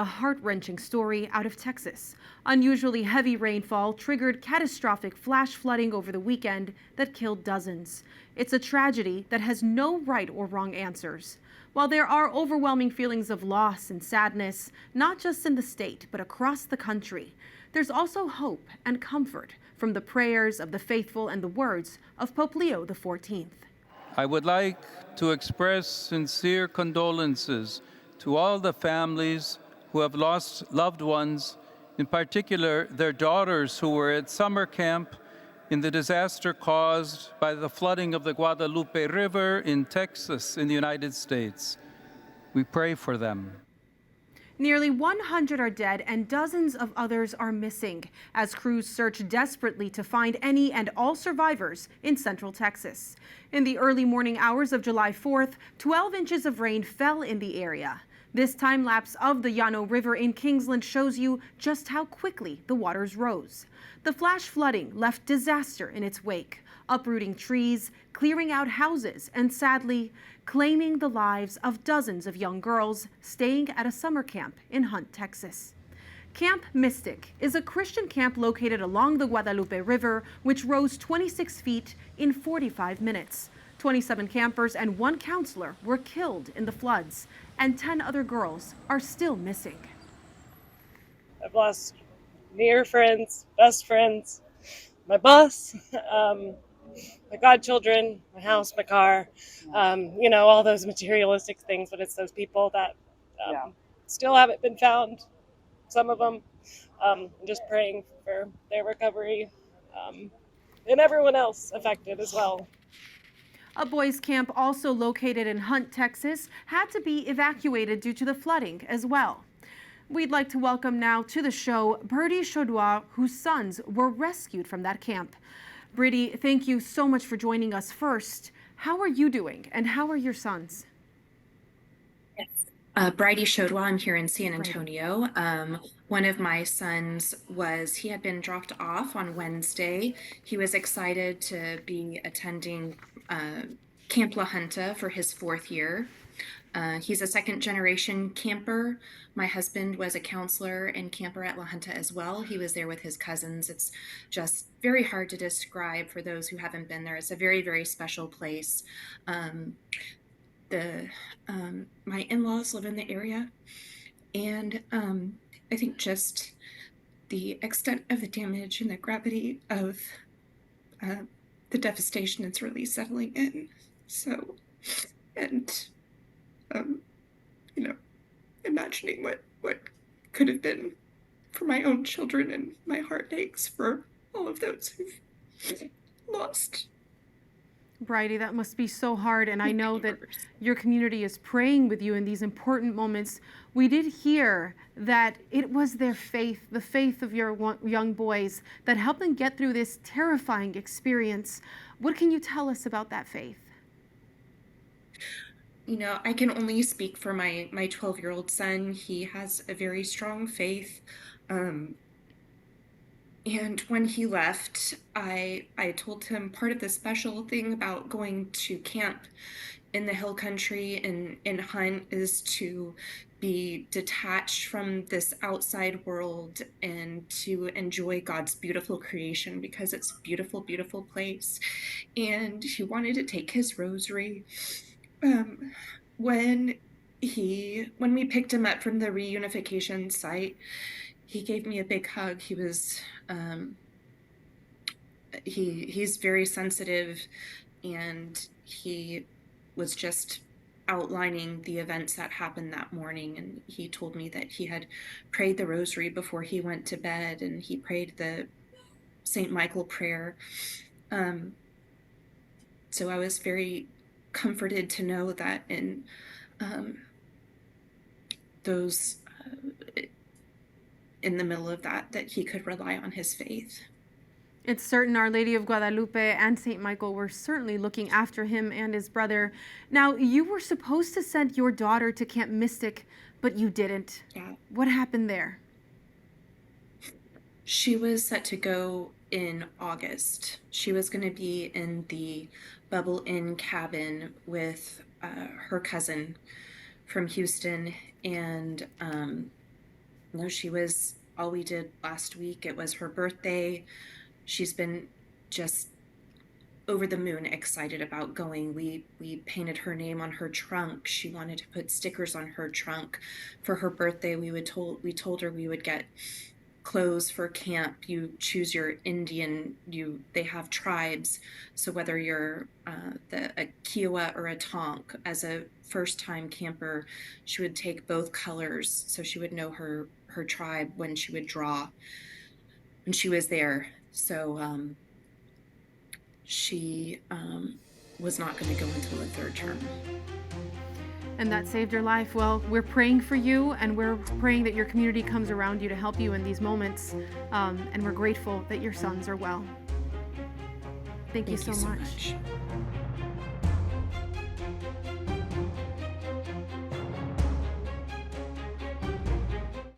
A heart-wrenching story out of Texas. Unusually heavy rainfall triggered catastrophic flash flooding over the weekend that killed dozens. It's a tragedy that has no right or wrong answers. While there are overwhelming feelings of loss and sadness, not just in the state, but across the country, there's also hope and comfort from the prayers of the faithful and the words of Pope Leo XIV. I would like to express sincere condolences to all the families who have lost loved ones, in particular their daughters who were at summer camp in the disaster caused by the flooding of the Guadalupe River in Texas in the United States. We pray for them. Nearly 100 are dead and dozens of others are missing as crews search desperately to find any and all survivors in central Texas. In the early morning hours of July 4th, 12 inches of rain fell in the area. This time lapse of the Llano River in Kingsland shows you just how quickly the waters rose. The flash flooding left disaster in its wake, uprooting trees, clearing out houses, and sadly, claiming the lives of dozens of young girls staying at a summer camp in Hunt, Texas. Camp Mystic is a Christian camp located along the Guadalupe River, which rose 26 feet in 45 minutes. 27 campers and one counselor were killed in the floods, and 10 other girls are still missing. I've lost near friends, best friends, my boss, my godchildren, my house, my car, all those materialistic things, but it's those people that still haven't been found, some of them. I'm just praying for their recovery and everyone else affected as well. A boys' camp also located in Hunt, Texas, had to be evacuated due to the flooding as well. We'd like to welcome now to the show Bridie Chaudoir, whose sons were rescued from that camp. Bridie, thank you so much for joining us first. How are you doing, and how are your sons? Bridie Chaudoir, I'm here in San Antonio. One of my sons he had been dropped off on Wednesday. He was excited to be attending Camp LaJunta for his 4th year. He's a second-generation camper. My husband was a counselor and camper at LaJunta as well. He was there with his cousins. It's just very hard to describe for those who haven't been there. It's a very, very special place. My in-laws live in the area, and I think just the extent of the damage and the gravity of the devastation is really settling in. So, and imagining what could have been for my own children, and my heart aches for all of those who've lost. Bridie, that must be so hard, and I know that your community is praying with you in these important moments. We did hear that it was their faith, the faith of your young boys, that helped them get through this terrifying experience. What can you tell us about that faith? I can only speak for my 12-year-old son. He has a very strong faith. And when he left, I told him part of the special thing about going to camp in the hill country in Hunt is to be detached from this outside world and to enjoy God's beautiful creation, because it's a beautiful, beautiful place. And he wanted to take his rosary. When we picked him up from the reunification site, he gave me a big hug. He was, he's very sensitive, and he was just outlining the events that happened that morning. And he told me that he had prayed the rosary before he went to bed, and he prayed the St. Michael prayer. So I was very comforted to know that in in the middle of that he could rely on his faith. It's certain Our Lady of Guadalupe and St. Michael were certainly looking after him and his brother. Now, you were supposed to send your daughter to Camp Mystic, but you didn't. Yeah. What happened there? She was set to go in August. She was going to be in the Bubble Inn cabin with her cousin from Houston, and No, she was all we did last week. It was her birthday. She's been just over the moon excited about going. We painted her name on her trunk. She wanted to put stickers on her trunk. For her birthday, we told her we would get clothes for camp. You choose your Indian, they have tribes, so whether you're a Kiowa or a Tonk, as a first-time camper, she would take both colors so she would know her tribe when she would draw when she was there. So she was not going to go until the third term. And that saved your life. Well, we're praying for you, and we're praying that your community comes around you to help you in these moments. And we're grateful that your sons are well. Thank you so much.